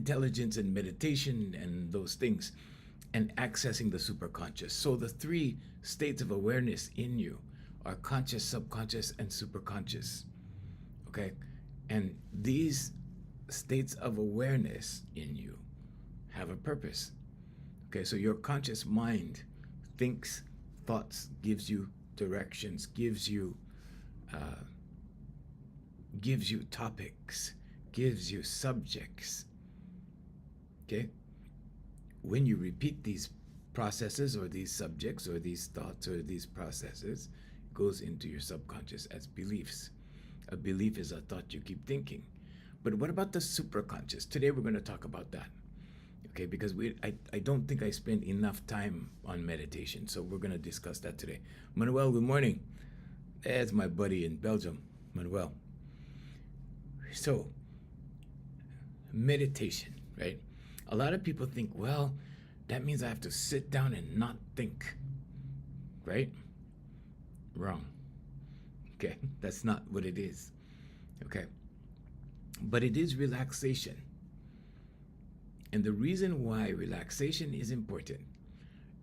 intelligence and meditation and those things, and accessing the superconscious. So the three states of awareness in you are conscious, subconscious, and superconscious. Okay? And these states of awareness in you have a purpose. Okay, so your conscious mind thinks thoughts, gives you directions, gives you topics, gives you subjects. Okay? When you repeat these processes or these subjects or these thoughts or these processes, it goes into your subconscious as beliefs. A belief is a thought you keep thinking. But what about the superconscious? Today we're going to talk about that. Okay, because I don't think I spend enough time on meditation, so we're going to discuss that today. Manuel, good morning. That's my buddy in Belgium, Manuel. So, meditation, right? A lot of people think, well, that means I have to sit down and not think, right? Wrong. Okay, that's not what it is. Okay, but it is relaxation. And the reason why relaxation is important,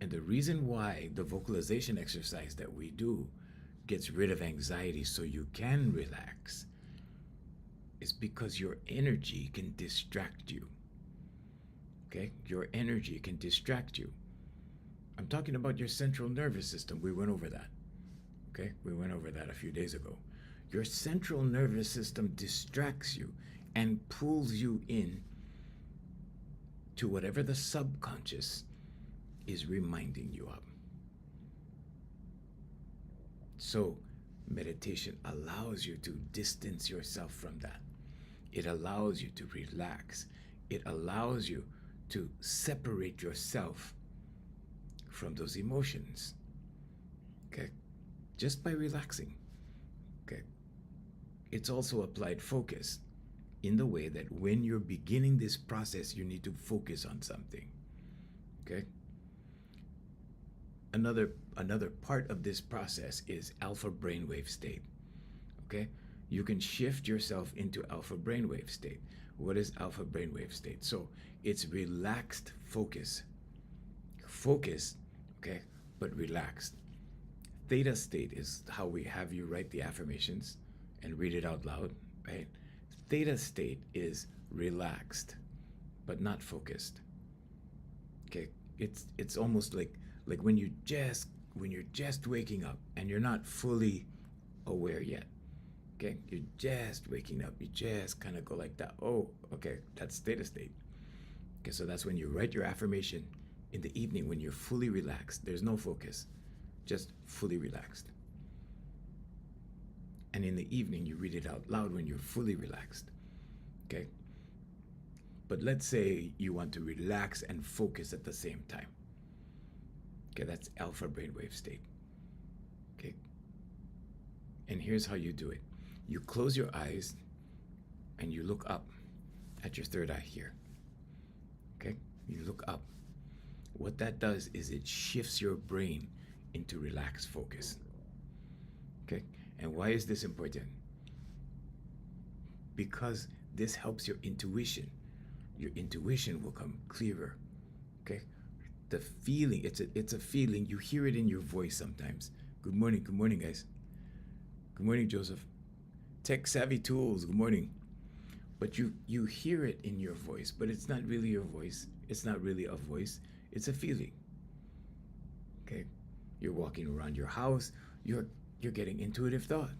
and the reason why the vocalization exercise that we do gets rid of anxiety so you can relax, is because your energy can distract you. Okay? Your energy can distract you. I'm talking about your central nervous system. We went over that. Okay? We went over that a few days ago. Your central nervous system distracts you and pulls you in to whatever the subconscious is reminding you of. So, meditation allows you to distance yourself from that. It allows you to relax. It allows you to separate yourself from those emotions. Okay? Just by relaxing. Okay? It's also applied focus in the way that when you're beginning this process, you need to focus on something. Okay? Another part of this process is alpha brainwave state. Okay? You can shift yourself into alpha brainwave state. What is alpha brainwave state? So it's relaxed focus. Focus, okay, but relaxed. Theta state is how we have you write the affirmations and read it out loud, right? Theta state is relaxed, but not focused. Okay, it's almost like when you're just waking up and you're not fully aware yet. Okay, you're just waking up. You just kind of go like that. Oh, okay, that's theta state. Okay, so that's when you write your affirmation in the evening when you're fully relaxed. There's no focus, just fully relaxed. And in the evening, you read it out loud when you're fully relaxed. Okay? But let's say you want to relax and focus at the same time. Okay, that's alpha brainwave state. Okay? And here's how you do it. You close your eyes and you look up at your third eye here. Okay? You look up. What that does is it shifts your brain into relaxed focus. Okay? And why is this important? Because this helps your intuition. Your intuition will come clearer. Okay? The feeling, it's a feeling. You hear it in your voice sometimes. Good morning, guys. Good morning, Joseph. Tech Savvy Tools, good morning. But you hear it in your voice, but it's not really your voice. It's not really a voice. It's a feeling. Okay? You're walking around your house. You're getting intuitive thought.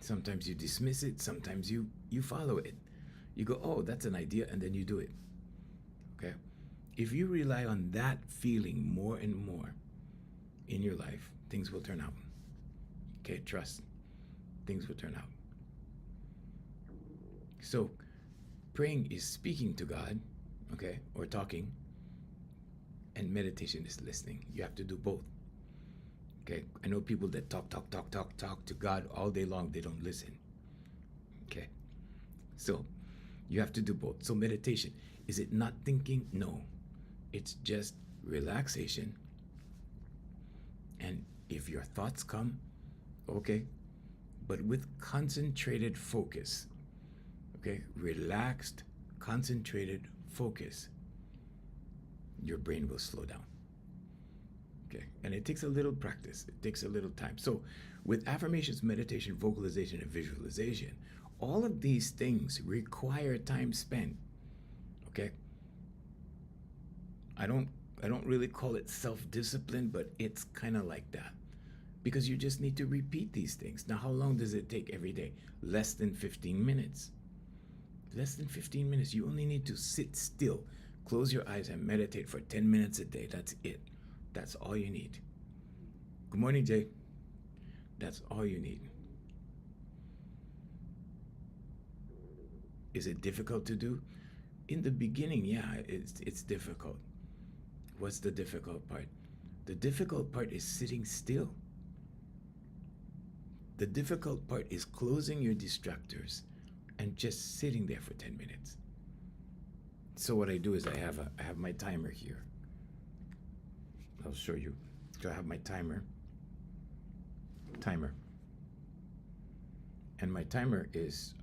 Sometimes you dismiss it. Sometimes you follow it. You go, oh, that's an idea, and then you do it. Okay? If you rely on that feeling more and more in your life, things will turn out. Okay? Trust. Things will turn out. So, praying is speaking to God, okay, or talking, and meditation is listening. You have to do both. Okay? I know people that talk to God all day long. They don't listen. Okay? So, you have to do both. So, meditation, is it not thinking? No. It's just relaxation. And if your thoughts come, okay, but with concentrated focus. okay, relaxed, concentrated focus, your brain will slow down. Okay, and it takes a little practice. It takes a little time. So with affirmations, meditation, vocalization, and visualization, all of these things require time spent. Okay, I don't really call it self-discipline, but it's kind of like that, because you just need to repeat these things. Now, how long does it take every day? Less than 15 minutes. Less than 15 minutes. You only need to sit still, close your eyes, and meditate for 10 minutes a day. That's it. That's all you need. Good morning, Jay. That's all you need. Is it difficult to do? In the beginning, yeah, it's difficult. What's the difficult part? The difficult part is sitting still. The difficult part is closing your distractors and just sitting there for 10 minutes. So what I do is I have my timer here. I'll show you. So I have my timer. And my timer is,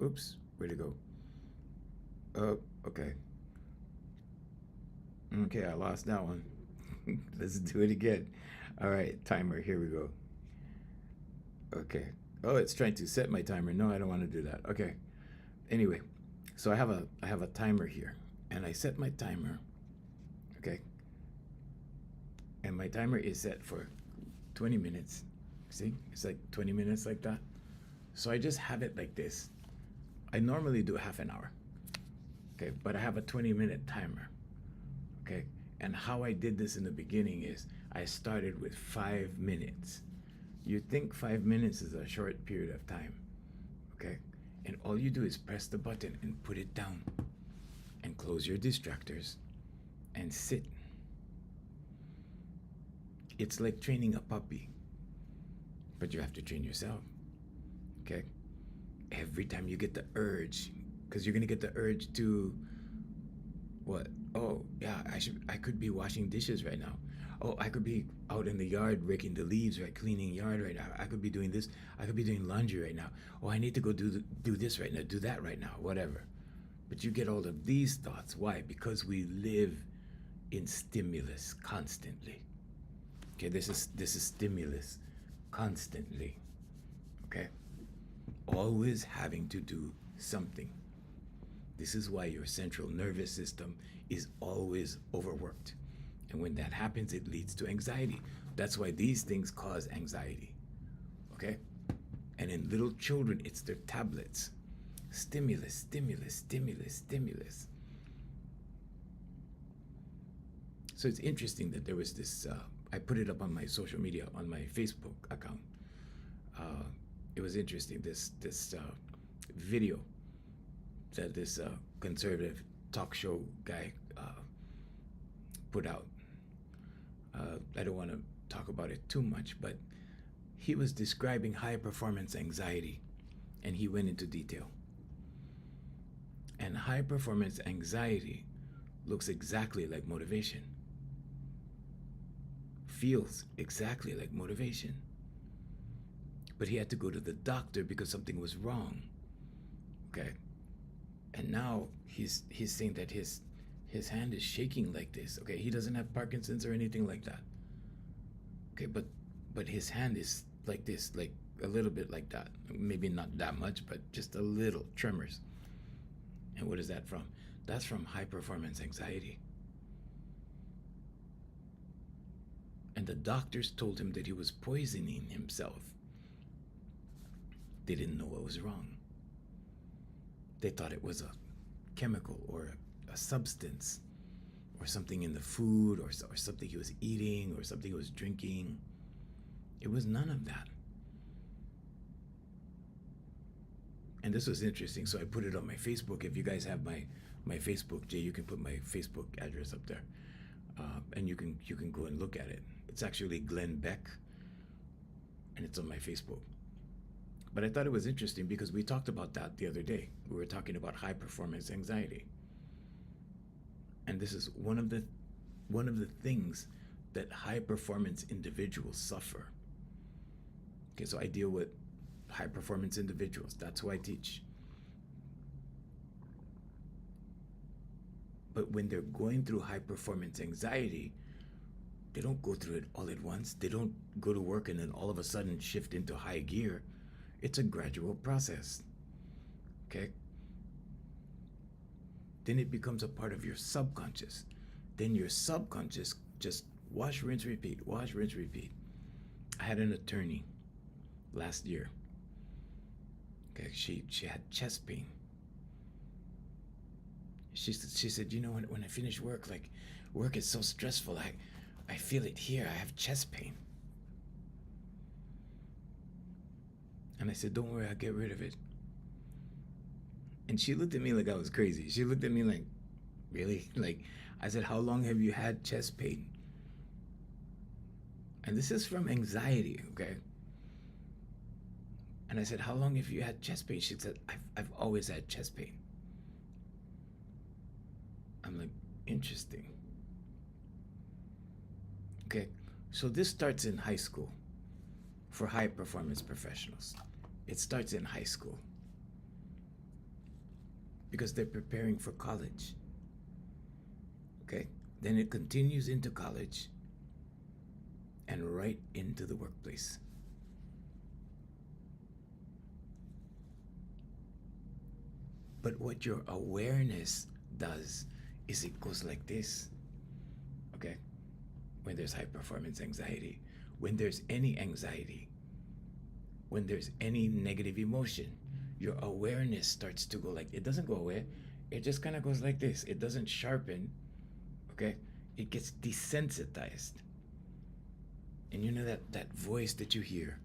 oops, where'd it go? Oh, okay. Okay, I lost that one. Let's do it again. All right, timer, here we go. Okay. Oh, it's trying to set my timer. No, I don't want to do that. Okay. Anyway, so I have a timer here, and I set my timer. Okay. And my timer is set for 20 minutes. See, it's like 20 minutes like that. So I just have it like this. I normally do half an hour. Okay, but I have a 20-minute timer. Okay, and how I did this in the beginning is I started with 5 minutes. You think 5 minutes is a short period of time, okay? And all you do is press the button and put it down and close your distractors and sit. It's like training a puppy, but you have to train yourself, okay? Every time you get the urge, because you're gonna get the urge to, what? Oh, yeah, I could be washing dishes right now. Oh, I could be out in the yard raking the leaves, right, cleaning yard right now. I could be doing this. I could be doing laundry right now. Oh, I need to go do this right now, do that right now, whatever. But you get all of these thoughts. Why? Because we live in stimulus constantly. Okay, this is stimulus constantly. Okay? Always having to do something. This is why your central nervous system is always overworked. And when that happens, it leads to anxiety. That's why these things cause anxiety. Okay? And in little children, it's their tablets. Stimulus, stimulus, stimulus, stimulus. So it's interesting that there was this, I put it up on my social media, on my Facebook account. It was interesting, this video that this conservative talk show guy put out. I don't want to talk about it too much, but he was describing high performance anxiety, and he went into detail. And high performance anxiety looks exactly like motivation, feels exactly like motivation. But he had to go to the doctor because something was wrong. Okay? And now he's saying that his hand is shaking like this. Okay, he doesn't have Parkinson's or anything like that. Okay, but his hand is like this, like a little bit like that. Maybe not that much, but just a little tremors. And what is that from? That's from high performance anxiety. And the doctors told him that he was poisoning himself. They didn't know what was wrong. They thought it was a chemical or a substance or something in the food or something he was eating or something he was drinking. It was none of that. And this was interesting, so I put it on my Facebook. If you guys have my Facebook, Jay, you can put my Facebook address up there, and you can go and look at it. It's actually Glenn Beck, and it's on my Facebook. But I thought it was interesting because we talked about that the other day. We were talking about high performance anxiety. And this is one of the things that high performance individuals suffer. Okay, so I deal with high performance individuals. That's who I teach. But when they're going through high performance anxiety, they don't go through it all at once. They don't go to work and then all of a sudden shift into high gear. It's a gradual process. Okay? Then it becomes a part of your subconscious. Then your subconscious just wash, rinse, repeat, wash, rinse, repeat. I had an attorney last year. Okay, she had chest pain. She said, you know, when I finish work, like work is so stressful, I feel it here. I have chest pain. And I said, don't worry, I'll get rid of it. And she looked at me like I was crazy. She looked at me like, really? Like, I said, how long have you had chest pain? And this is from anxiety, okay? And I said, how long have you had chest pain? She said, I've always had chest pain. I'm like, interesting. Okay, so this starts in high school for high performance professionals. It starts in high school because they're preparing for college. Okay, then it continues into college and right into the workplace. But what your awareness does is it goes like this. Okay, when there's high performance anxiety, when there's any anxiety, when there's any negative emotion, your awareness starts to go like, it doesn't go away, it just kind of goes like this. It doesn't sharpen, okay? It gets desensitized. And you know that voice that you hear,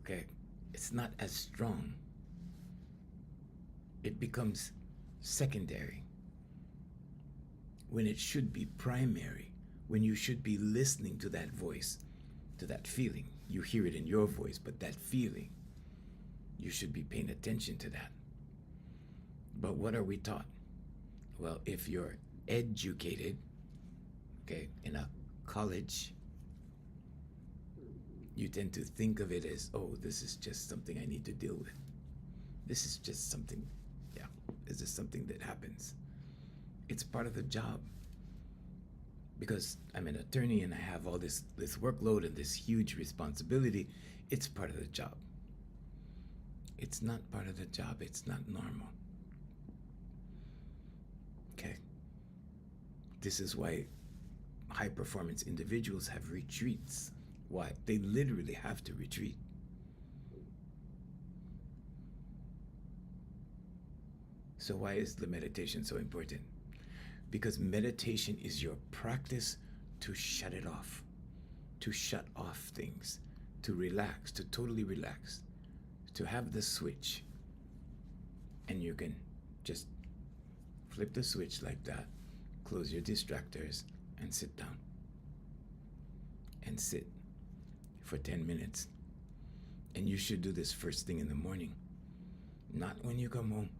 okay? It's not as strong. It becomes secondary when it should be primary, when you should be listening to that voice, to that feeling. You hear it in your voice, but that feeling, you should be paying attention to that. But what are we taught? Well, if you're educated, okay, in a college, you tend to think of it as, oh, this is just something I need to deal with. This is just something, yeah, this is something that happens. It's part of the job. Because I'm an attorney and I have all this workload and this huge responsibility, it's part of the job. It's not part of the job, it's not normal. Okay? This is why high performance individuals have retreats. Why? They literally have to retreat. So why is the meditation so important? Because meditation is your practice to shut it off, to shut off things, to relax, to totally relax, to have the switch. And you can just flip the switch like that, close your distractors, and sit down. And sit for 10 minutes. And you should do this first thing in the morning, not when you come home,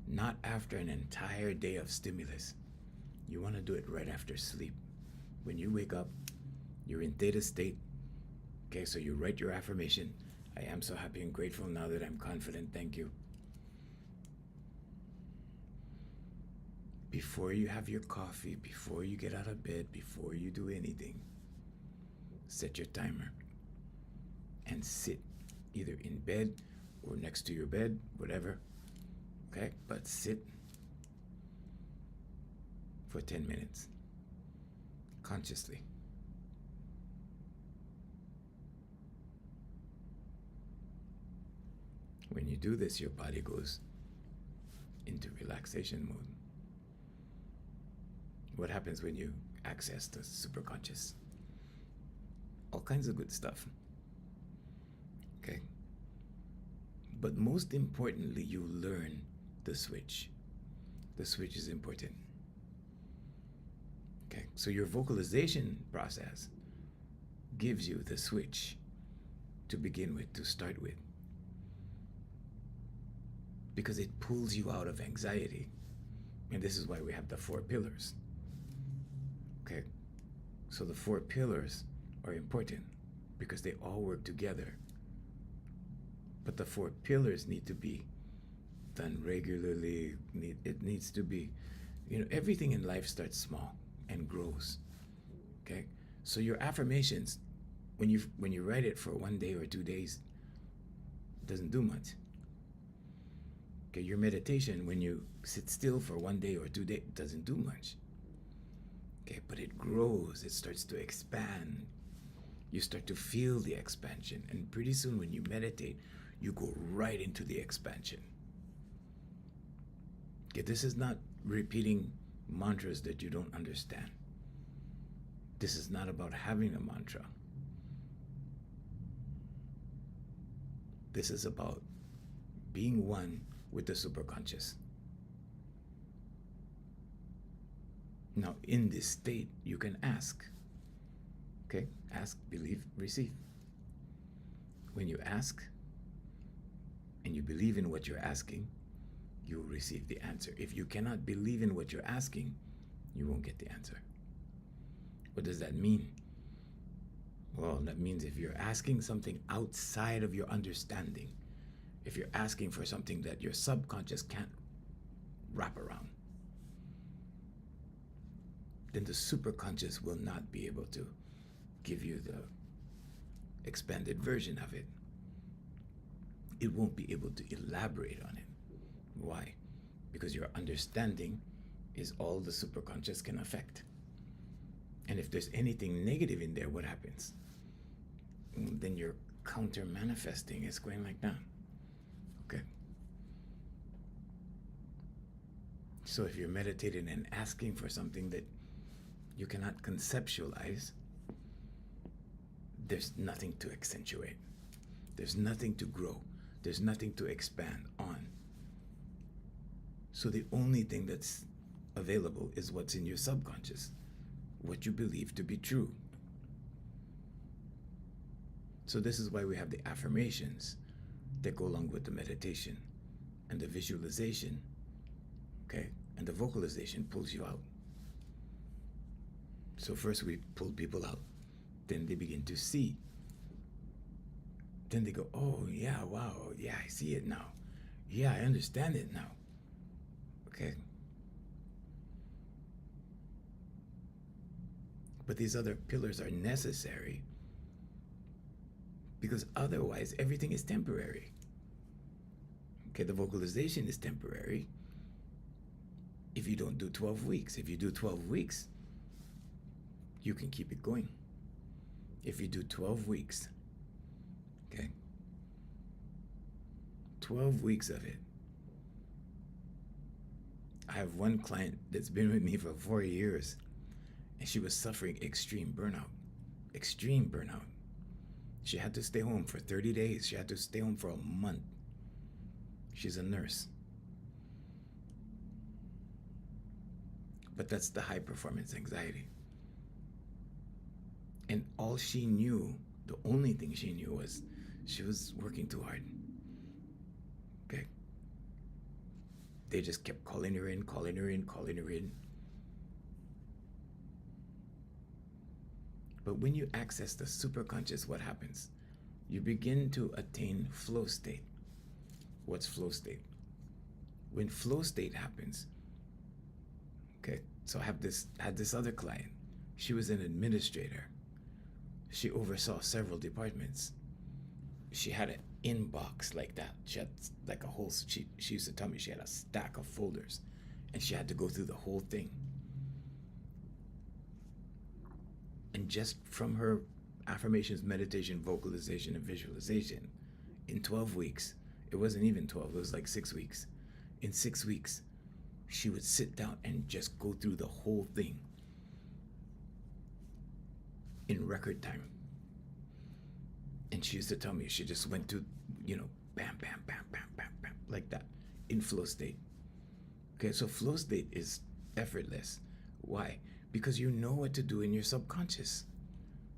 not after an entire day of stimulus. You want to do it right after sleep. When you wake up, you're in theta state. Okay, so you write your affirmation. I am so happy and grateful now that I'm confident. Thank you. Before you have your coffee, before you get out of bed, before you do anything, set your timer and sit either in bed or next to your bed, whatever. Okay, but sit for 10 minutes, consciously. When you do this, your body goes into relaxation mode. What happens when you access the superconscious? All kinds of good stuff. Okay? But most importantly, you learn the switch. The switch is important. Okay, so your vocalization process gives you the switch to begin with, to start with. Because it pulls you out of anxiety. And this is why we have the 4 pillars. Okay, so the 4 pillars are important because they all work together. But the 4 pillars need to be done regularly. It needs to be Everything in life starts small and grows. Okay? So your affirmations, when you write it for 1 day or 2 days, doesn't do much. Okay, your meditation, when you sit still for 1 day or 2 days, doesn't do much. Okay, but it grows, it starts to expand. You start to feel the expansion, and pretty soon when you meditate, you go right into the expansion. Okay, this is not repeating mantras that you don't understand. This is not about having a mantra. This is about being one with the superconscious. Now, in this state, you can ask. Okay? Ask, believe, receive. When you ask and you believe in what you're asking, you will receive the answer. If you cannot believe in what you're asking, you won't get the answer. What does that mean? Well, that means if you're asking something outside of your understanding, if you're asking for something that your subconscious can't wrap around, then the superconscious will not be able to give you the expanded version of it. It won't be able to elaborate on it. Why? Because your understanding is all the superconscious can affect. And if there's anything negative in there, what happens? Then your counter manifesting is going like that. Okay? So if you're meditating and asking for something that you cannot conceptualize, there's nothing to accentuate. There's nothing to grow. There's nothing to expand on. So the only thing that's available is what's in your subconscious, what you believe to be true. So this is why we have the affirmations that go along with the meditation and the visualization, okay? And the vocalization pulls you out. So first we pull people out, then they begin to see. Then they go, oh yeah, wow, yeah, I see it now. Yeah, I understand it now. Okay? But these other pillars are necessary because otherwise everything is temporary. Okay, the vocalization is temporary if you don't do 12 weeks. If you do 12 weeks, you can keep it going. If you do 12 weeks, okay, 12 weeks of it. I have one client that's been with me for 4 years, and she was suffering extreme burnout. Extreme burnout. She had to stay home for 30 days. She had to stay home for a month. She's a nurse. But that's the high performance anxiety. And all she knew, the only thing she knew was she was working too hard. Okay? They just kept calling her in. But when you access the superconscious, what happens? You begin to attain flow state. What's flow state? When flow state happens, okay, so I had this other client. She was an administrator. She oversaw several departments. She had an inbox like that. She had like a whole, she used to tell me she had a stack of folders and she had to go through the whole thing. And just from her affirmations, meditation, vocalization, and visualization, in 12 weeks, it wasn't even 12, it was like 6 weeks. In 6 weeks, she would sit down and just go through the whole thing in record time. And she used to tell me she just went to, bam, bam, bam, bam, bam, bam, like that, in flow state. Okay, so flow state is effortless. Why? Because you know what to do in your subconscious.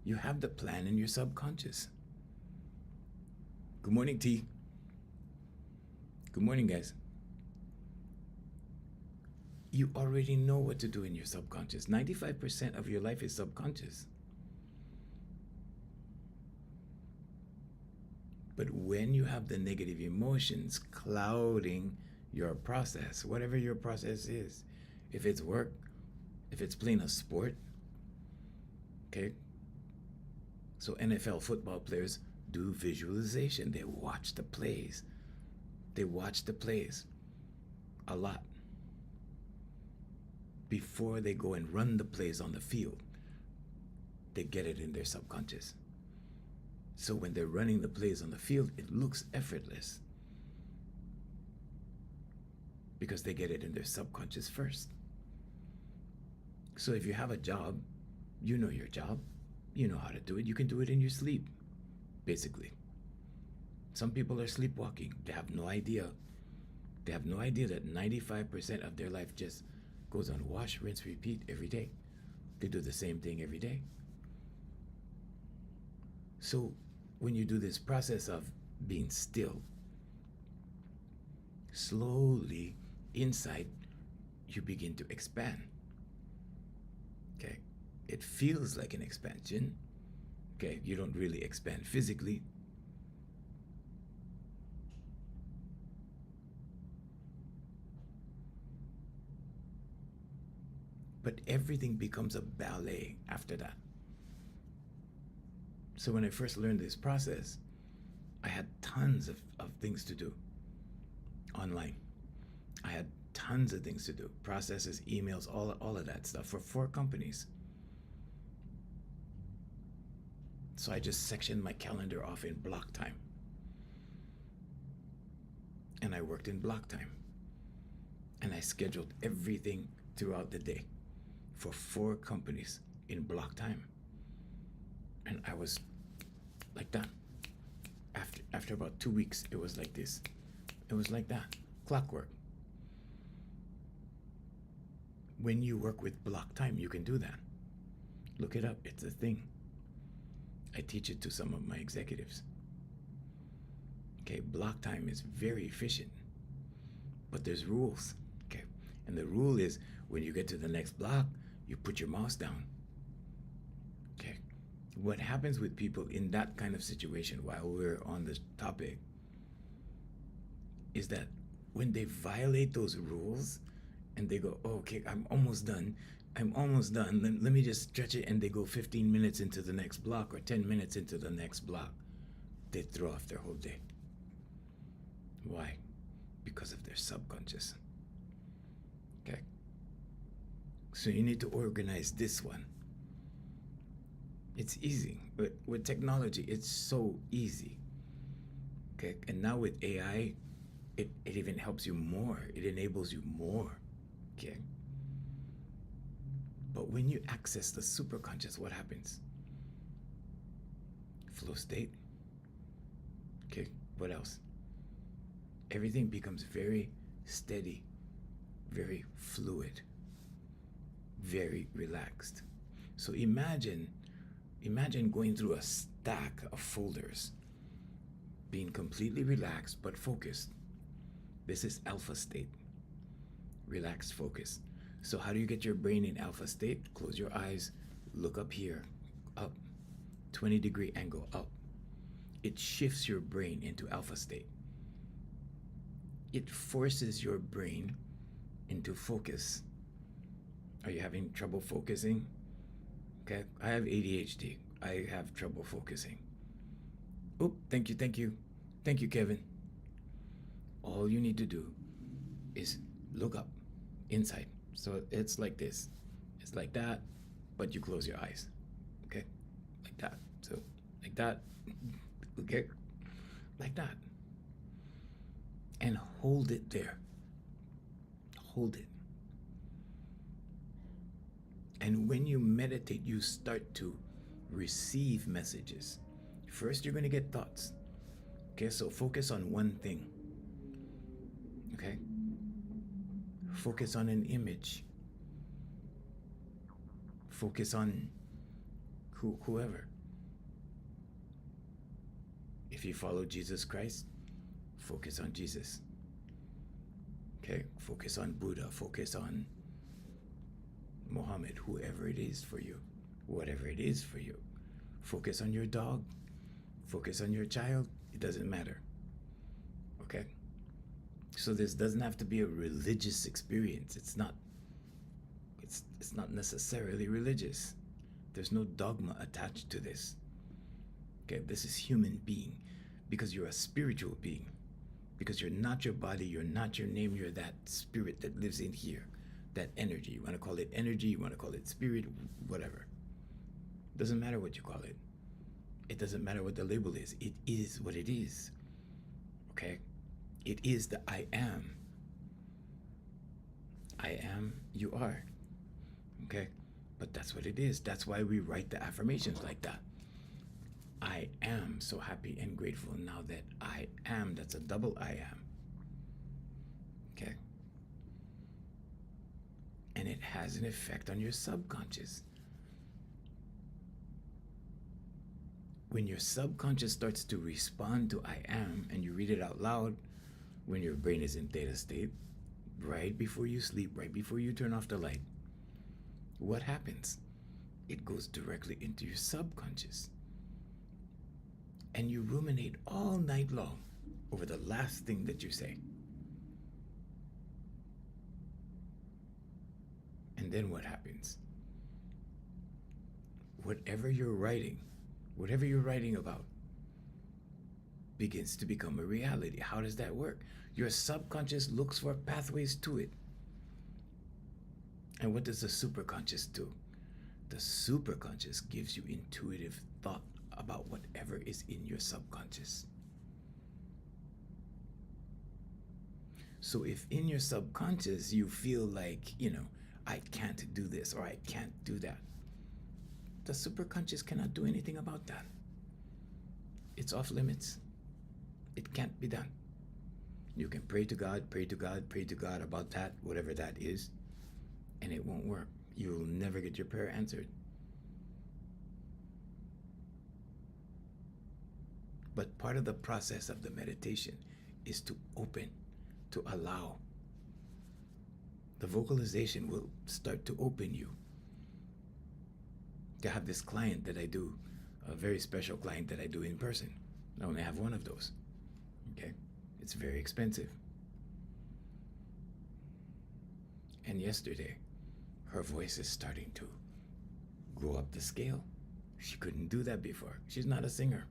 You have the plan in your subconscious. Good morning, T. Good morning, guys. You already know what to do in your subconscious. 95% of your life is subconscious. But when you have the negative emotions clouding your process, whatever your process is, if it's work, if it's playing a sport, okay? So NFL football players do visualization. They watch the plays. They watch the plays a lot before they go and run the plays on the field. They get it in their subconscious. So when they're running the plays on the field, it looks effortless because they get it in their subconscious first. So if you have a job, you know your job, you know how to do it. You can do it in your sleep, basically. Some people are sleepwalking. They have no idea. They have no idea that 95% of their life just goes on wash, rinse, repeat every day. They do the same thing every day. So when you do this process of being still, slowly inside you begin to expand. Okay? It feels like an expansion. Okay? You don't really expand physically. But everything becomes a ballet after that. So when I first learned this process, I had tons of things to do online. I had tons of things to do, processes, emails, all of that stuff for 4 companies. So I just sectioned my calendar off in block time. And I worked in block time. And I scheduled everything throughout the day for 4 companies in block time. And I was like that. After about 2 weeks, it was like this. It was like that. Clockwork. When you work with block time, you can do that. Look it up. It's a thing. I teach it to some of my executives. Okay, block time is very efficient. But there's rules. Okay. And the rule is when you get to the next block, you put your mouse down. Okay. What happens with people in that kind of situation while we're on this topic is that when they violate those rules and they go, oh, okay, I'm almost done. Let me just stretch it. And they go 15 minutes into the next block or 10 minutes into the next block. They throw off their whole day. Why? Because of their subconscious. Okay. So you need to organize this one. It's easy. With technology, it's so easy. Okay. And now with AI, it even helps you more. It enables you more. Okay. But when you access the superconscious, what happens? Flow state. Okay. What else? Everything becomes very steady, very fluid, very relaxed. So imagine going through a stack of folders, being completely relaxed but focused. This is alpha state, relaxed focus. So how do you get your brain in alpha state? Close your eyes, look up here, up, 20-degree angle, up. It shifts your brain into alpha state. It forces your brain into focus. Are you having trouble focusing? Okay, I have ADHD. I have trouble focusing. Oh, thank you, Kevin. All you need to do is look up, inside. So it's like this. It's like that, but you close your eyes. Okay, like that. So like that. Okay, like that. And hold it there. Hold it. And when you meditate, you start to receive messages. First, you're going to get thoughts. Okay, so focus on one thing. Okay? Focus on an image. Focus on whoever. If you follow Jesus Christ, focus on Jesus. Okay? Focus on Buddha. Focus on Muhammad, whoever it is for you, whatever it is for you. Focus on your dog. Focus on your child. It doesn't matter. Okay? So this doesn't have to be a religious experience. It's not It's not necessarily religious. There's no dogma attached to this. Okay, this is human being because you're a spiritual being. Because you're not your body, you're not your name, you're that spirit that lives in here. That energy. You want to call it energy, you want to call it spirit, whatever. Doesn't matter what you call it. It doesn't matter what the label is. It is what it is. Okay? It is the I am. I am, you are. Okay? But that's what it is. That's why we write the affirmations like that. I am so happy and grateful now that I am. That's a double I am. Okay? And it has an effect on your subconscious. When your subconscious starts to respond to I am and you read it out loud, when your brain is in theta state, right before you sleep, right before you turn off the light, what happens? It goes directly into your subconscious. And you ruminate all night long over the last thing that you say. And then what happens? Whatever you're writing about, begins to become a reality. How does that work? Your subconscious looks for pathways to it. And what does the superconscious do? The superconscious gives you intuitive thought about whatever is in your subconscious. So if in your subconscious you feel like, I can't do this or I can't do that, the superconscious cannot do anything about that. It's off limits. It can't be done. You can pray to God about that, whatever that is, and it won't work. You'll never get your prayer answered. But part of the process of the meditation is to open, to allow. The vocalization will start to open you. I have this client that I do, a very special client that I do in person. I only have one of those. Okay? It's very expensive. And yesterday, her voice is starting to go up the scale. She couldn't do that before. She's not a singer.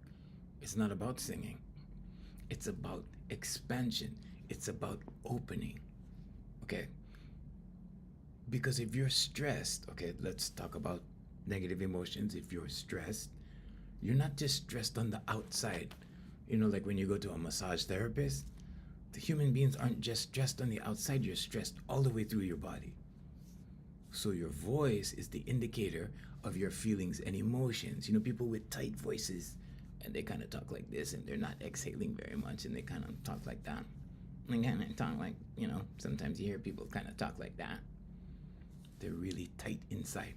It's not about singing. It's about expansion. It's about opening. Okay? Because if you're stressed, okay, let's talk about negative emotions. If you're stressed, you're not just stressed on the outside. Like when you go to a massage therapist, the human beings aren't just stressed on the outside, you're stressed all the way through your body. So your voice is the indicator of your feelings and emotions. People with tight voices, and they kind of talk like this, and they're not exhaling very much, and they kind of talk like that. And kind of talk like, sometimes you hear people kind of talk like that. They're really tight inside.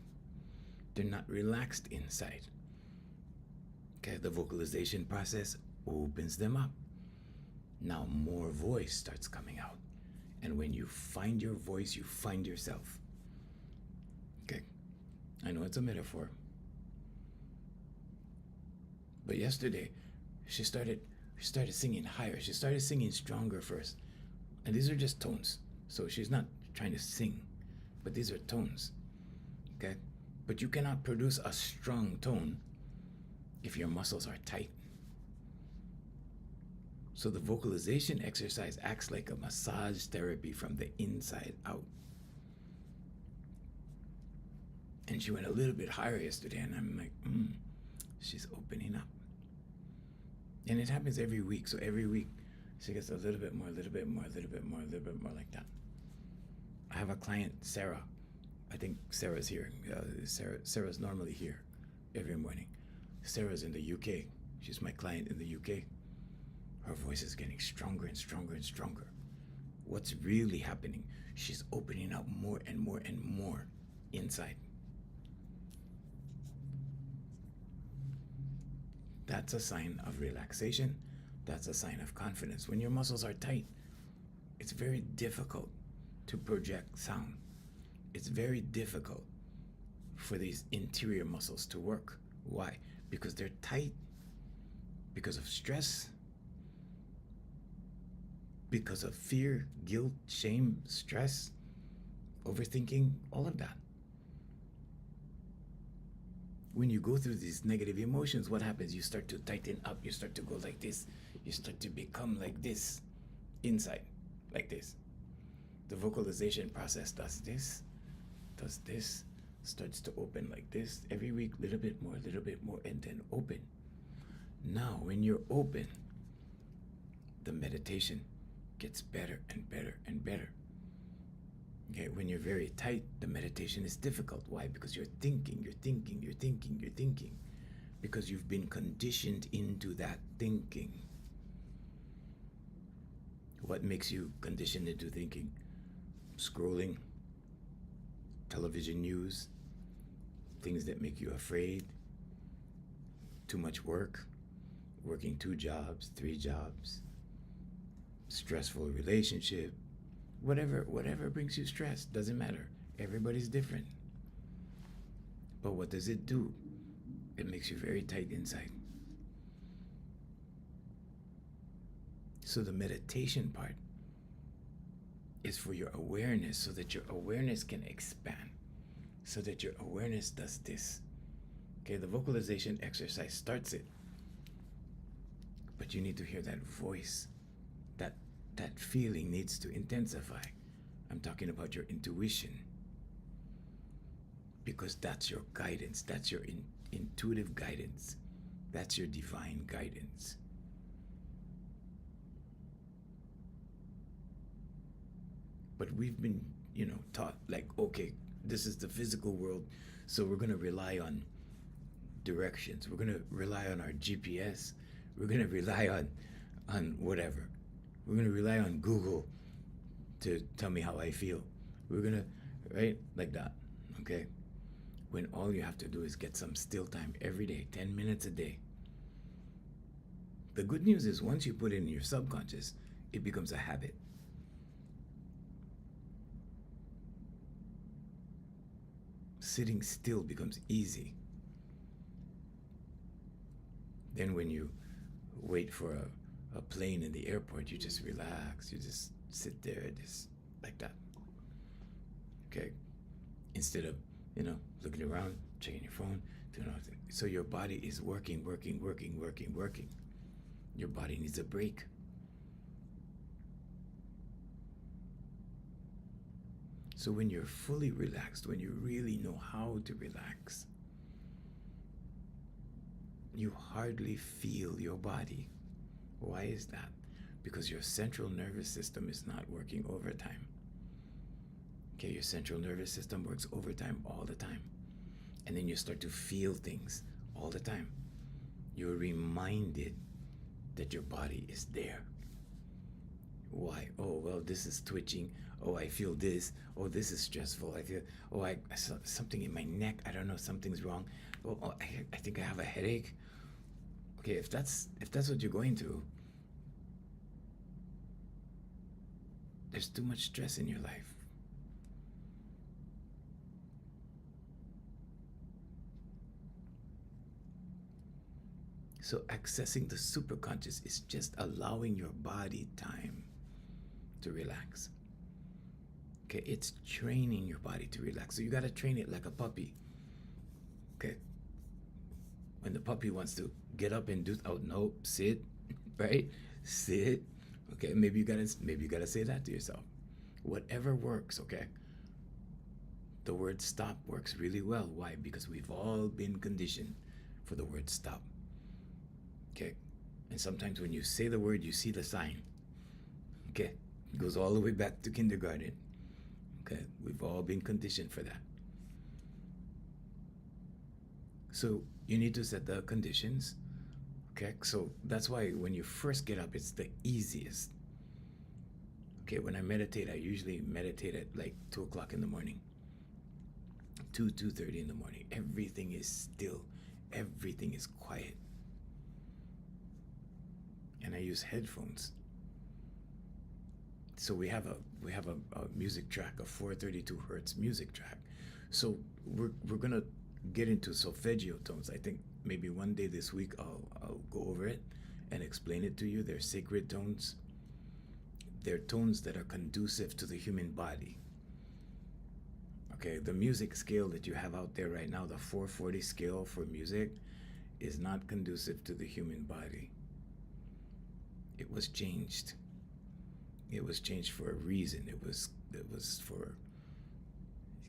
They're not relaxed inside. Okay, the vocalization process opens them up. Now more voice starts coming out. And when you find your voice, you find yourself. Okay, I know it's a metaphor. But yesterday, she started singing higher. She started singing stronger first. And these are just tones. So she's not trying to sing, but these are tones. Okay? But you cannot produce a strong tone if your muscles are tight. So the vocalization exercise acts like a massage therapy from the inside out. And she went a little bit higher yesterday, and I'm like, she's opening up. And it happens every week. So every week, she gets a little bit more, a little bit more, a little bit more, a little bit more like that. I have a client, Sarah. I think Sarah's here. Sarah's normally here every morning. Sarah's in the UK. She's my client in the UK. Her voice is getting stronger and stronger and stronger. What's really happening? She's opening up more and more and more inside. That's a sign of relaxation. That's a sign of confidence. When your muscles are tight, it's very difficult to project sound. It's very difficult for these interior muscles to work. Why? Because they're tight, because of stress, because of fear, guilt, shame, stress, overthinking, all of that. When you go through these negative emotions, what happens? You start to tighten up, you start to go like this, you start to become like this inside, like this. The vocalization process does this, starts to open like this every week, little bit more, and then open. Now, when you're open, the meditation gets better and better and better. Okay, when you're very tight, the meditation is difficult. Why? Because you're thinking, because you've been conditioned into that thinking. What makes you conditioned into thinking? Scrolling, television news, things that make you afraid, too much work, working 2 jobs, 3 jobs, stressful relationship, whatever brings you stress, doesn't matter. Everybody's different. But what does it do? It makes you very tight inside. So the meditation part is for your awareness, so that your awareness can expand, so that your awareness does this. Okay, the vocalization exercise starts it. But you need to hear that voice. That feeling needs to intensify. I'm talking about your intuition. Because that's your guidance. That's your intuitive guidance. That's your divine guidance. But we've been, taught like, okay, this is the physical world, so we're going to rely on directions. We're going to rely on our GPS. We're going to rely on whatever. We're going to rely on Google to tell me how I feel. We're going to, right? Like that, okay? When all you have to do is get some still time every day, 10 minutes a day. The good news is once you put it in your subconscious, it becomes a habit. Sitting still becomes easy. Then when you wait for a plane in the airport, you just relax. You just sit there, just like that. Okay? Instead of, looking around, checking your phone, doing all that. So your body is working. Your body needs a break. So when you're fully relaxed, when you really know how to relax, you hardly feel your body. Why is that? Because your central nervous system is not working overtime. Okay, your central nervous system works overtime all the time. And then you start to feel things all the time. You're reminded that your body is there. Why? Oh, well, this is twitching. Oh, I feel this. Oh, this is stressful. I feel, I saw something in my neck. I don't know, something's wrong. Oh, I think I have a headache. Okay, if that's what you're going through, there's too much stress in your life. So accessing the superconscious is just allowing your body time to relax. Okay, it's training your body to relax. So you got to train it like a puppy. Okay, when the puppy wants to get up and do, oh no, sit, right? Sit. Okay, maybe you gotta say that to yourself. Whatever works, okay? The word stop works really well. Why? Because we've all been conditioned for the word stop. Okay? And sometimes when you say the word, you see the sign. Okay? It goes all the way back to kindergarten. Okay? We've all been conditioned for that. So you need to set the conditions. Okay? So that's why when you first get up, it's the easiest. Okay, when I meditate, I usually meditate at like 2 o'clock in the morning. 2:30 in the morning. Everything is still. Everything is quiet. And I use headphones. So we have a music track, a 432 hertz music track. So we're gonna get into solfeggio tones. I think maybe one day this week I'll go over it and explain it to you. They're sacred tones. They're tones that are conducive to the human body. Okay, the music scale that you have out there right now, the 440 scale for music, is not conducive to the human body. It was changed. It was changed for a reason. It was for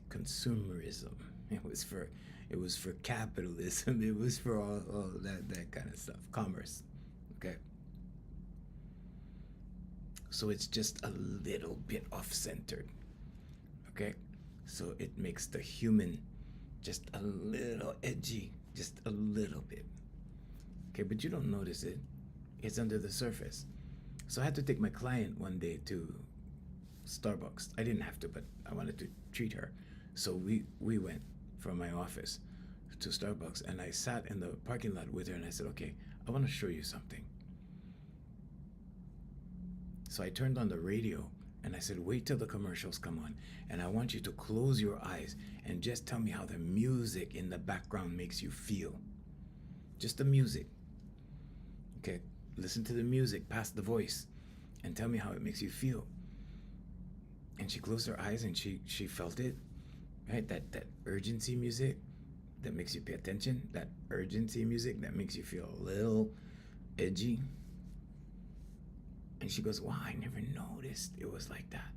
consumerism. It was for capitalism. It was for all that kind of stuff. Commerce. Okay. So it's just a little bit off-centered. Okay. So it makes the human just a little edgy, just a little bit. Okay, but you don't notice it. It's under the surface. So I had to take my client one day to Starbucks. I didn't have to, but I wanted to treat her. So we went from my office to Starbucks, and I sat in the parking lot with her, and I said, okay, I want to show you something. So I turned on the radio, and I said, wait till the commercials come on, and I want you to close your eyes and just tell me how the music in the background makes you feel. Just the music. Okay, listen to the music past the voice and tell me how it makes you feel. And she closed her eyes and she felt it, right? That urgency music that makes you pay attention, that urgency music that makes you feel a little edgy. And she goes, wow, I never noticed it was like that.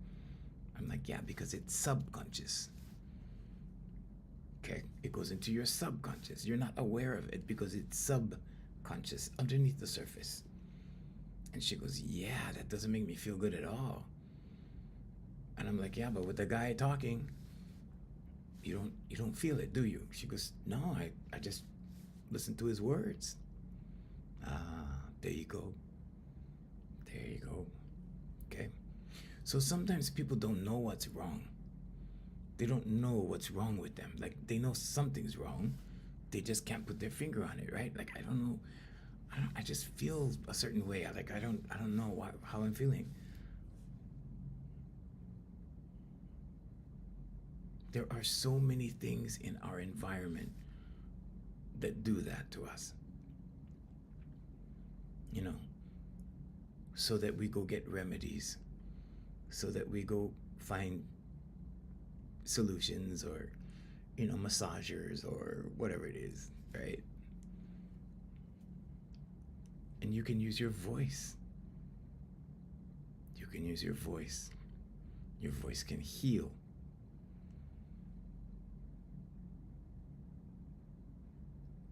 I'm like, yeah, because it's subconscious. Okay, it goes into your subconscious. You're not aware of it because it's subconscious, underneath the surface. And she goes, yeah, that doesn't make me feel good at all. And I'm like, yeah, but with the guy talking, you don't feel it, do you? She goes, no, I just listen to his words. There you go. There you go. Okay. So sometimes people don't know what's wrong. They don't know what's wrong with them. Like, they know something's wrong. They just can't put their finger on it, right? Like, I don't know. I just feel a certain way. Like, I don't know how I'm feeling. There are so many things in our environment that do that to us. You know, so that we go get remedies, so that we go find solutions, or, massagers or whatever it is, right? And you can use your voice. You can use your voice. Your voice can heal.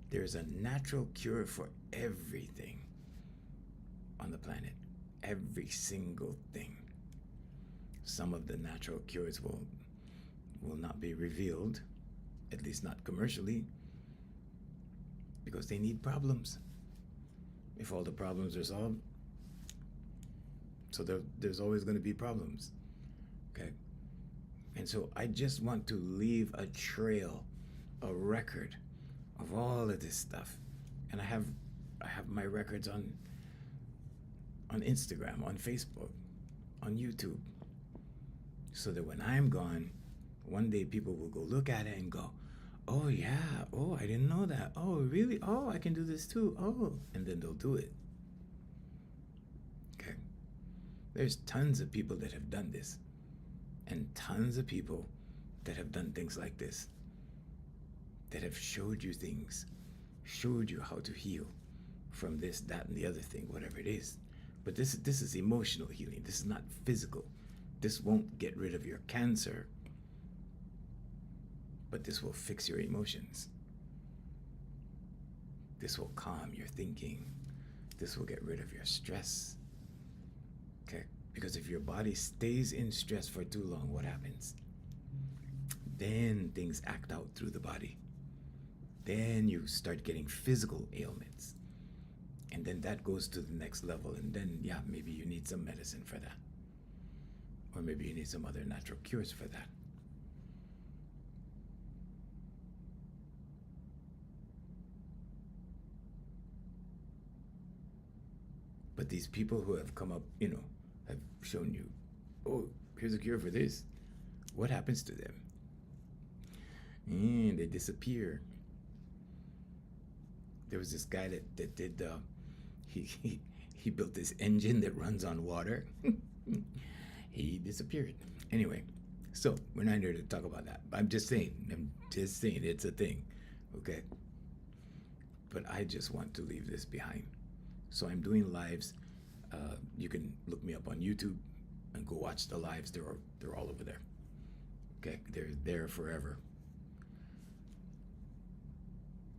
There's a natural cure for everything on the planet. Every single thing. Some of the natural cures will not be revealed, at least not commercially, because they need problems. If all the problems are solved, so there's always going to be problems. Okay? And so I just want to leave a trail, a record of all of this stuff. And I have my records on Instagram, on Facebook, on YouTube, so that when I'm gone, one day people will go look at it and go, oh yeah, oh, I didn't know that. Oh, really? Oh, I can do this too. Oh, and then they'll do it. Okay. There's tons of people that have done this, and tons of people that have done things like this, that have showed you things, showed you how to heal from this, that, and the other thing, whatever it is. But this is emotional healing. This is not physical. This won't get rid of your cancer, but this will fix your emotions. This will calm your thinking. This will get rid of your stress. Okay? Because if your body stays in stress for too long, what happens? Then things act out through the body. Then you start getting physical ailments. And then that goes to the next level. And then, yeah, maybe you need some medicine for that. Or maybe you need some other natural cures for that. But these people who have come up, have shown you, oh, here's a cure for this. What happens to them? And they disappear. There was this guy that did, he built this engine that runs on water. He disappeared. Anyway, So we're not here to talk about that. I'm just saying. It's a thing. Okay. But I just want to leave this behind. So I'm doing lives. You can look me up on YouTube and go watch the lives. They're all over there. Okay, they're there forever.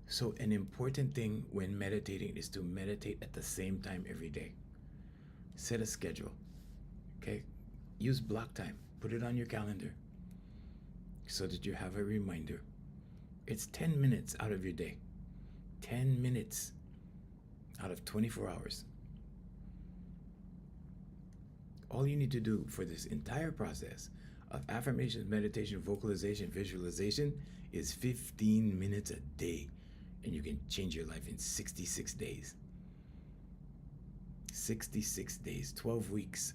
So an important thing when meditating is to meditate at the same time every day. Set a schedule. Okay, use block time. Put it on your calendar so that you have a reminder. It's 10 minutes out of your day. 10 minutes out of 24 hours. All you need to do for this entire process of affirmations, meditation, vocalization, visualization is 15 minutes a day. And you can change your life in 66 days. 66 days, 12 weeks.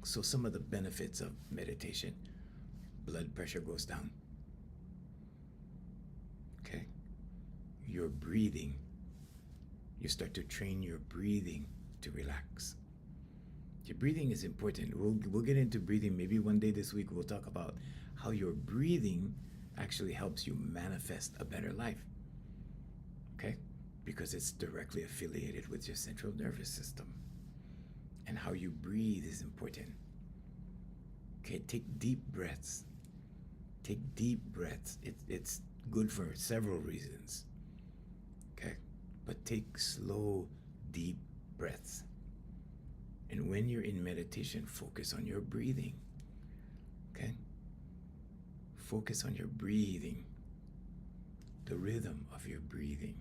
So some of the benefits of meditation: blood pressure goes down. Okay? Your breathing. You start to train your breathing to relax. Your breathing is important. We'll get into breathing. Maybe one day this week we'll talk about how your breathing actually helps you manifest a better life. Okay? Because it's directly affiliated with your central nervous system. And how you breathe is important. Okay, take deep breaths. Take deep breaths. It's good for several reasons. Okay? But take slow, deep breaths. And when you're in meditation, focus on your breathing. Okay? Focus on your breathing. The rhythm of your breathing.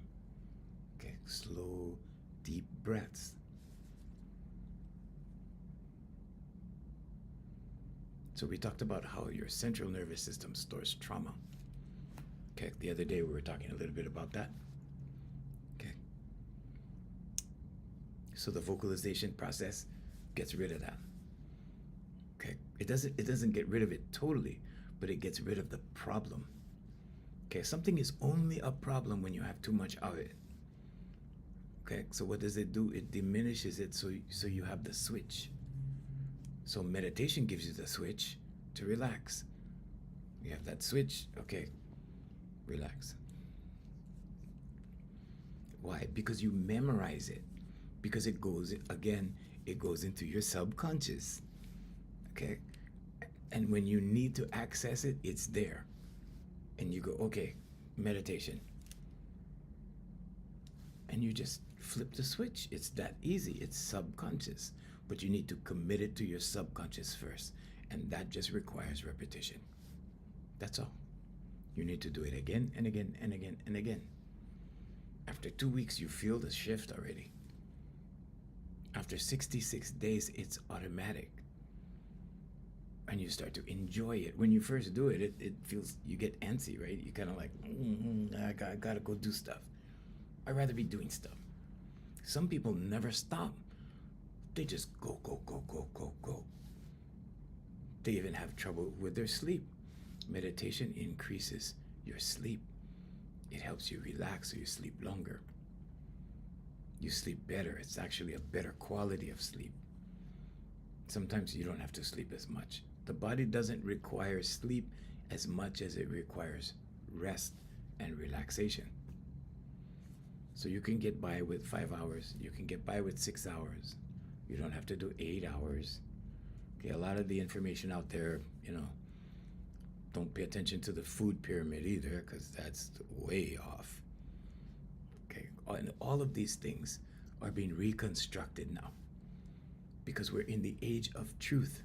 Okay? Slow, deep breaths. So we talked about how your central nervous system stores trauma. Okay, the other day we were talking a little bit about that. Okay. So the vocalization process gets rid of that. Okay. It doesn't get rid of it totally, but it gets rid of the problem. Okay, something is only a problem when you have too much of it. Okay, so what does it do? It diminishes it so you have the switch. So meditation gives you the switch to relax. You have that switch, okay, relax. Why? Because you memorize it. Because it goes into your subconscious. Okay? And when you need to access it, it's there. And you go, okay, meditation. And you just flip the switch. It's that easy. It's subconscious. But you need to commit it to your subconscious first. And that just requires repetition. That's all. You need to do it again and again and again and again. After 2 weeks, you feel the shift already. After 66 days, it's automatic. And you start to enjoy it. When you first do it, it feels, you get antsy, right? You kind of like, I gotta go do stuff. I'd rather be doing stuff. Some people never stop. They just go, go, go, go, go, go. They even have trouble with their sleep. Meditation increases your sleep. It helps you relax so you sleep longer. You sleep better. It's actually a better quality of sleep. Sometimes you don't have to sleep as much. The body doesn't require sleep as much as it requires rest and relaxation. So you can get by with 5 hours. You can get by with 6 hours. You don't have to do 8 hours. Okay, a lot of the information out there, don't pay attention to the food pyramid either, because that's way off. Okay, and all of these things are being reconstructed now because we're in the age of truth.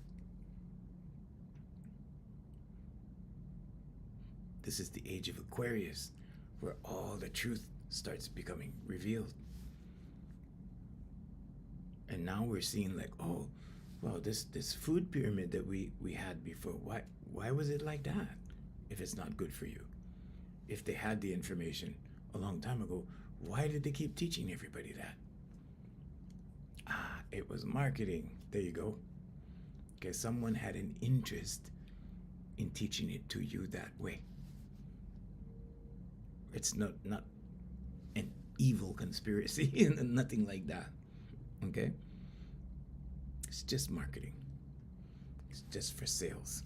This is the age of Aquarius, where all the truth starts becoming revealed. And now we're seeing like, oh, well, this food pyramid that we had before, why was it like that if it's not good for you? If they had the information a long time ago, why did they keep teaching everybody that? It was marketing. There you go. Okay, someone had an interest in teaching it to you that way. It's not an evil conspiracy, nothing like that. Okay? It's just marketing. It's just for sales.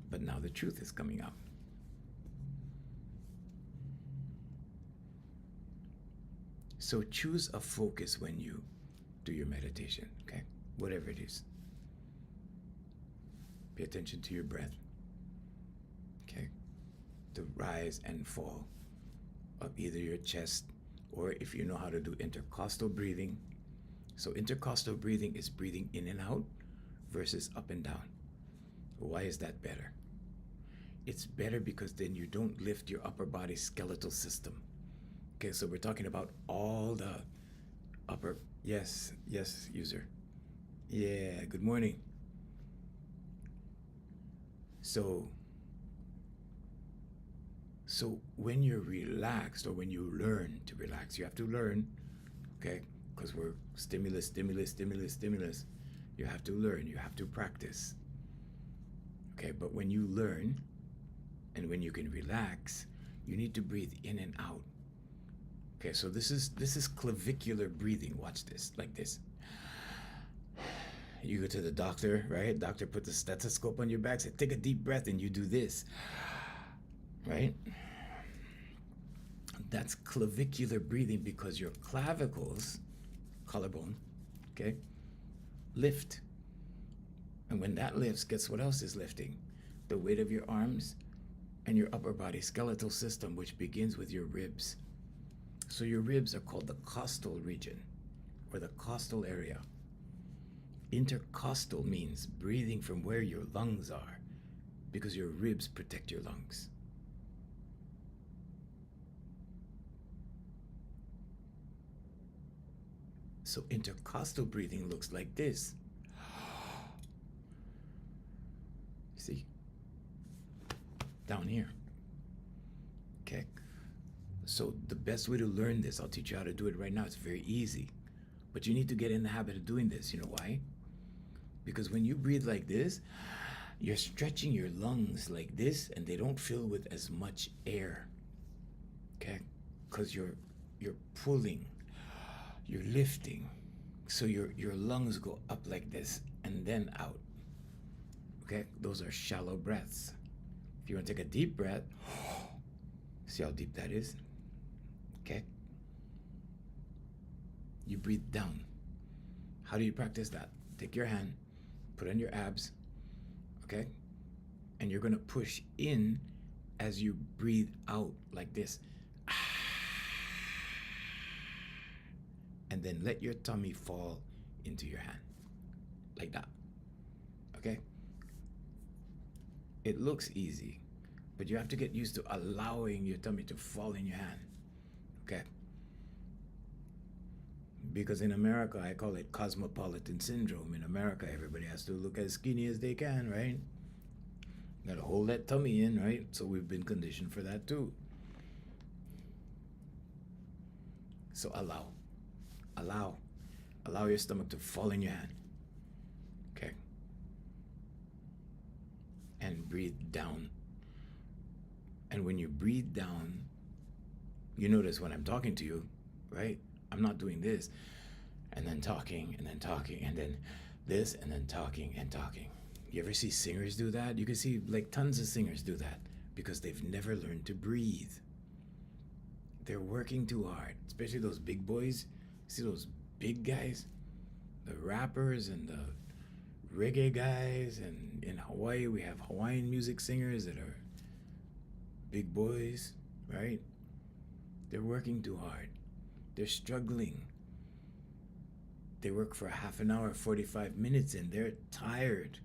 But now the truth is coming out. So choose a focus when you do your meditation, okay? Whatever it is. Pay attention to your breath, okay? The rise and fall of either your chest, or if you know how to do intercostal breathing. So intercostal breathing is breathing in and out versus up and down. Why is that better? It's better because then you don't lift your upper body skeletal system. Okay, so we're talking about all the upper, yes, user. Yeah, good morning. So when you're relaxed, or when you learn to relax, you have to learn, okay? Because we're stimulus. You have to learn, you have to practice. Okay, but when you learn and when you can relax, you need to breathe in and out. Okay, so this is clavicular breathing. Watch this, like this. You go to the doctor, right? Doctor put the stethoscope on your back, said, take a deep breath, and you do this, right? That's clavicular breathing because your clavicles, collarbone, okay, lift. And when that lifts, guess what else is lifting? The weight of your arms and your upper body skeletal system, which begins with your ribs. So your ribs are called the costal region, or the costal area. Intercostal means breathing from where your lungs are, because your ribs protect your lungs. So intercostal breathing looks like this. See? Down here. Okay? So the best way to learn this, I'll teach you how to do it right now. It's very easy. But you need to get in the habit of doing this. You know why? Because when you breathe like this, you're stretching your lungs like this, and they don't fill with as much air. Okay? Because you're pulling, you're lifting. So your lungs go up like this and then out. Okay? Those are shallow breaths. If you want to take a deep breath, see how deep that is? Okay? You breathe down. How do you practice that? Take your hand, put on your abs, okay? And you're gonna push in as you breathe out like this. And then let your tummy fall into your hand, like that, okay? It looks easy, but you have to get used to allowing your tummy to fall in your hand, okay? Because in America, I call it cosmopolitan syndrome. In America, everybody has to look as skinny as they can, right? Gotta hold that tummy in, right? So we've been conditioned for that too. So allow your stomach to fall in your hand, okay? And breathe down. And when you breathe down, you notice when I'm talking to you, right? I'm not doing this and then talking and then talking and then this and then talking and talking. You ever see singers do that? You can see like tons of singers do that because they've never learned to breathe. They're working too hard, especially those big boys. See those big guys? The rappers and the reggae guys, and in Hawaii we have Hawaiian music singers that are big boys, right? They're working too hard. They're struggling. They work for half an hour, 45 minutes, and they're tired.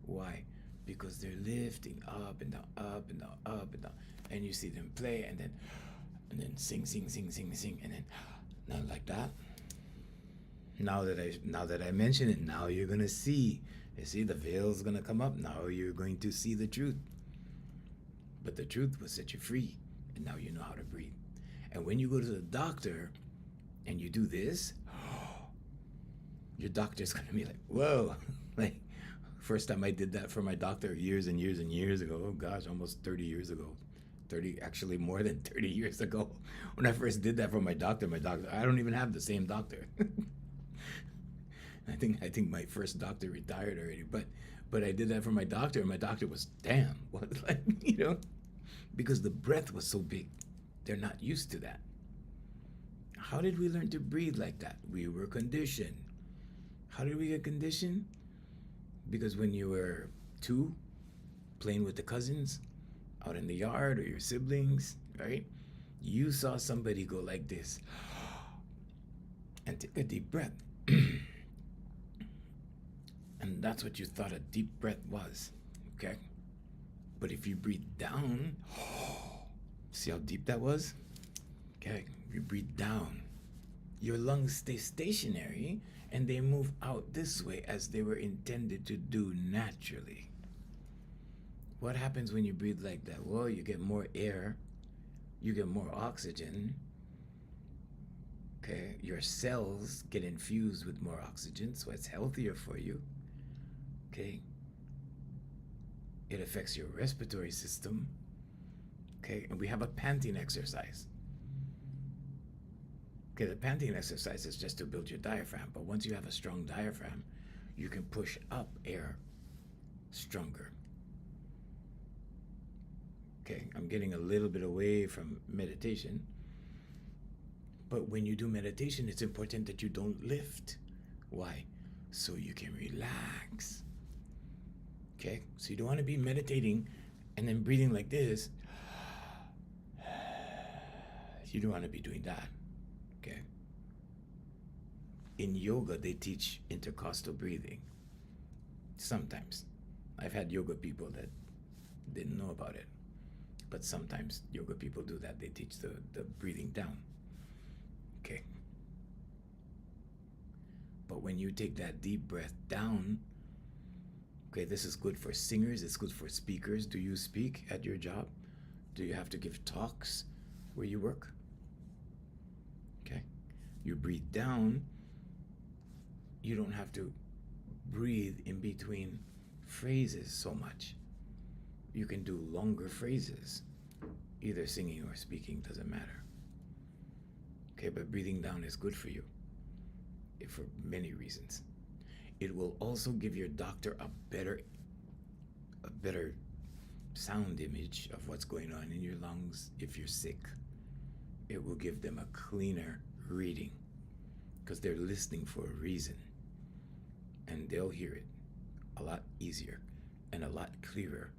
Why? Because they're lifting up and down, up and down, up and down. And you see them play and then sing, and then not like that. Now that I mention it, now you're gonna see. You see, the veil's gonna come up. Now you're going to see the truth. But the truth will set you free, and now you know how to breathe. And when you go to the doctor and you do this, your doctor's gonna be like, whoa. Like, first time I did that for my doctor years and years and years ago, oh gosh, almost 30 years ago, 30, actually more than 30 years ago. When I first did that for my doctor, I don't even have the same doctor. I think my first doctor retired already, but I did that for my doctor, and my doctor was, damn, what, like, because the breath was so big. They're not used to that. How did we learn to breathe like that? We were conditioned. How did we get conditioned? Because when you were 2, playing with the cousins out in the yard, or your siblings, right? You saw somebody go like this and take a deep breath. And that's what you thought a deep breath was, okay? But if you breathe down, see how deep that was? Okay, if you breathe down, your lungs stay stationary and they move out this way as they were intended to do naturally. What happens when you breathe like that? Well, you get more air, you get more oxygen. Okay, your cells get infused with more oxygen, so it's healthier for you. Okay, it affects your respiratory system. Okay, and we have a panting exercise. Okay, the panting exercise is just to build your diaphragm, but once you have a strong diaphragm, you can push up air stronger. Okay, I'm getting a little bit away from meditation, but when you do meditation, it's important that you don't lift. Why? So you can relax. Okay, so you don't want to be meditating and then breathing like this. You don't want to be doing that. Okay. In yoga, they teach intercostal breathing. Sometimes. I've had yoga people that didn't know about it. But sometimes yoga people do that. They teach the breathing down. Okay. But when you take that deep breath down, okay, this is good for singers, it's good for speakers. Do you speak at your job? Do you have to give talks where you work? Okay. You breathe down, you don't have to breathe in between phrases so much. You can do longer phrases, either singing or speaking, doesn't matter. Okay, but breathing down is good for you for many reasons. It will also give your doctor a better sound image of what's going on in your lungs if you're sick. It will give them a cleaner reading because they're listening for a reason, and they'll hear it a lot easier and a lot clearer.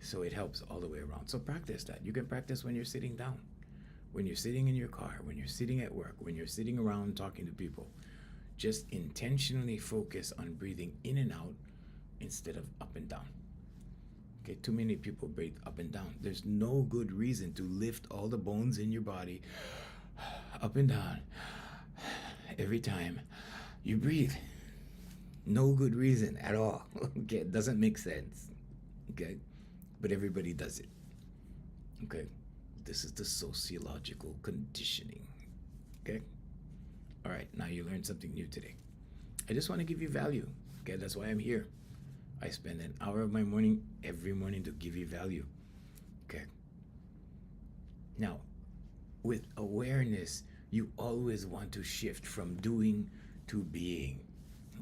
So it helps all the way around. So practice that. You can practice when you're sitting down, when you're sitting in your car, when you're sitting at work, when you're sitting around talking to people. Just intentionally focus on breathing in and out instead of up and down. Okay, too many people breathe up and down. There's no good reason to lift all the bones in your body up and down every time you breathe. No good reason at all. Okay, it doesn't make sense. Okay, but everybody does it. Okay, this is the sociological conditioning. Okay. All right, now you learned something new today. I just want to give you value. Okay, that's why I'm here. I spend an hour of my morning every morning to give you value. Okay. Now, with awareness, you always want to shift from doing to being.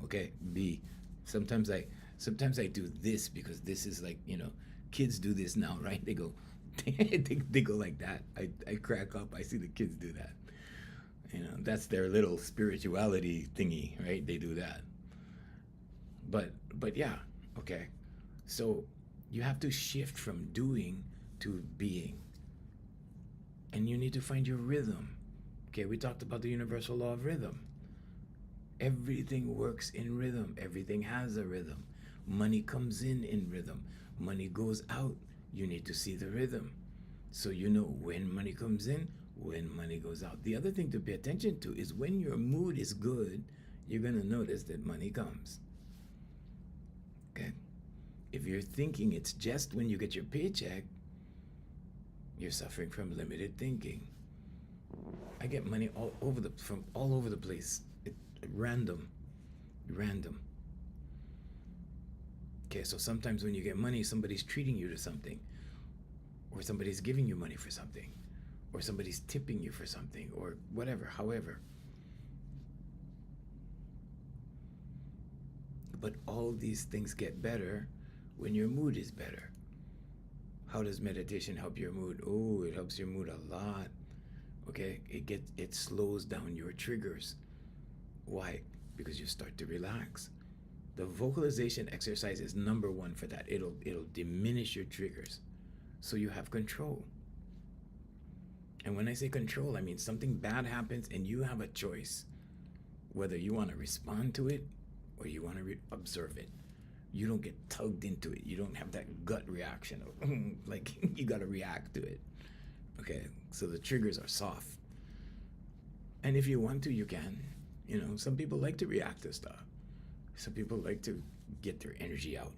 Okay, be. Sometimes I do this because this is like, kids do this now, right? They go, they go like that. I crack up. I see the kids do that. That's their little spirituality thingy, right? They do that. But yeah, okay. So you have to shift from doing to being. And you need to find your rhythm. Okay, we talked about the universal law of rhythm. Everything works in rhythm. Everything has a rhythm. Money comes in rhythm. Money goes out. You need to see the rhythm. So you know when money comes in, when money goes out. The other thing to pay attention to is when your mood is good, you're going to notice that money comes. Okay? If you're thinking it's just when you get your paycheck, you're suffering from limited thinking. I get money from all over the place. Random. Okay, so sometimes when you get money, somebody's treating you to something. or somebody's giving you money for something, or somebody's tipping you for something, or whatever, however. But all these things get better when your mood is better. How does meditation help your mood? Oh, it helps your mood a lot. Okay, it slows down your triggers. Why? Because you start to relax. The vocalization exercise is number one for that. It'll diminish your triggers, so you have control. And when I say control, I mean something bad happens and you have a choice whether you want to respond to it or you want to observe it. You don't get tugged into it. You don't have that gut reaction of like you got to react to it. Okay, so the triggers are soft. And if you want to, you can. You know, some people like to react to stuff. Some people like to get their energy out,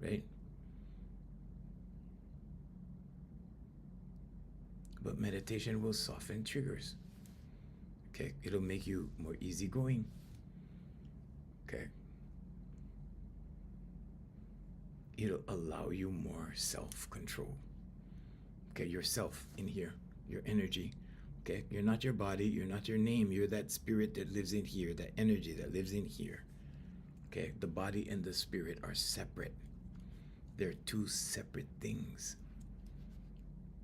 right? But meditation will soften triggers. Okay, it'll make you more easygoing. Okay. It'll allow you more self-control. Okay, yourself in here, your energy. Okay, you're not your body, you're not your name, you're that spirit that lives in here, that energy that lives in here. Okay, the body and the spirit are separate. They're two separate things.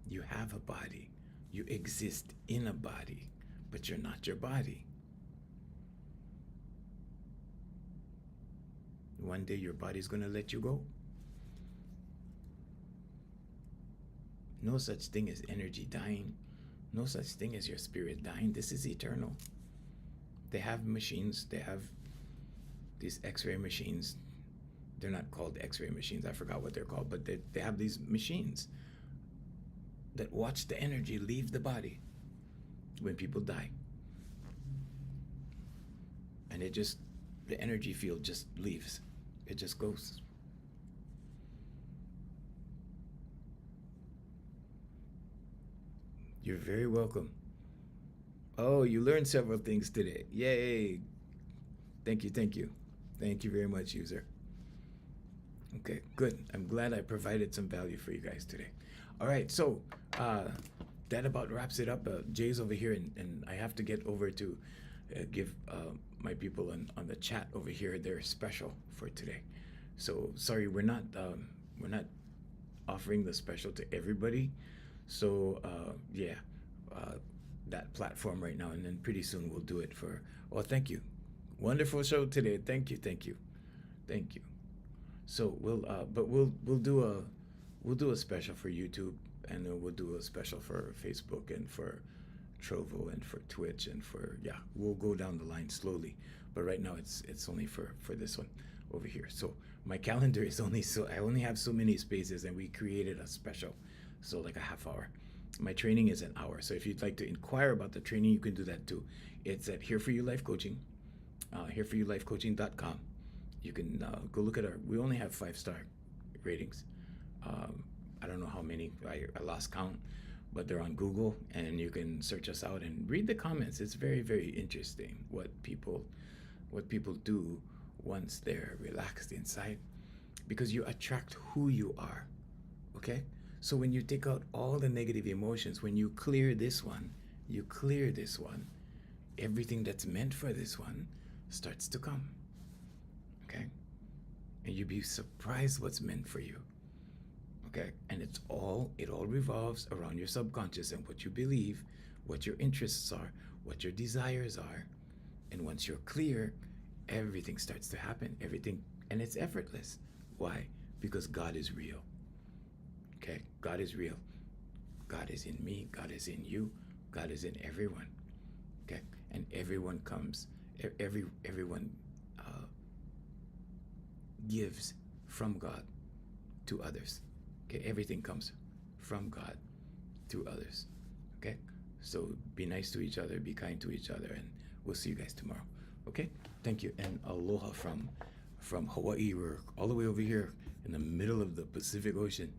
You have a body, you exist in a body, but you're not your body. One day your body's gonna let you go. No such thing as energy dying. No such thing as your spirit dying. This is eternal. They have machines. They have these x-ray machines. They're not called x-ray machines. I forgot what they're called. But they have these machines that watch the energy leave the body when people die. And the energy field just leaves. It just goes. You're very welcome. Oh, you learned several things today. Yay. Thank you, thank you. Thank you very much, user. Okay, good. I'm glad I provided some value for you guys today. All right, so that about wraps it up. Jay's over here, and I have to get over to give my people on the chat over here their special for today. So sorry, we're not offering the special to everybody. So that platform right now, and then pretty soon we'll do it for. Oh, thank you, wonderful show today. Thank you. So we'll do a special for YouTube, and then we'll do a special for Facebook and for Trovo and for Twitch and for we'll go down the line slowly. But right now it's only for this one over here. So my calendar is I only have so many spaces, and we created a special. So like a half hour. My training is an hour. So if you'd like to inquire about the training, you can do that too. It's at Here For You Life Coaching, hereforyoulifecoaching.com. You can go look at we only have 5-star ratings. I don't know how many, I lost count, but they're on Google, and you can search us out and read the comments. It's very, very interesting what people do once they're relaxed inside, because you attract who you are. Okay? So when you take out all the negative emotions, when you clear this one, everything that's meant for this one starts to come. Okay? And you'd be surprised what's meant for you. Okay? And it all revolves around your subconscious and what you believe, what your interests are, what your desires are. And once you're clear, everything starts to happen. Everything, and it's effortless. Why? Because God is real. Okay, God is real. God is in me. God is in you. God is in everyone. Okay, and everyone comes. Everyone gives from God to others. Okay, everything comes from God to others. Okay, so be nice to each other. Be kind to each other, and we'll see you guys tomorrow. Okay, thank you, and aloha from Hawaii. We're all the way over here in the middle of the Pacific Ocean.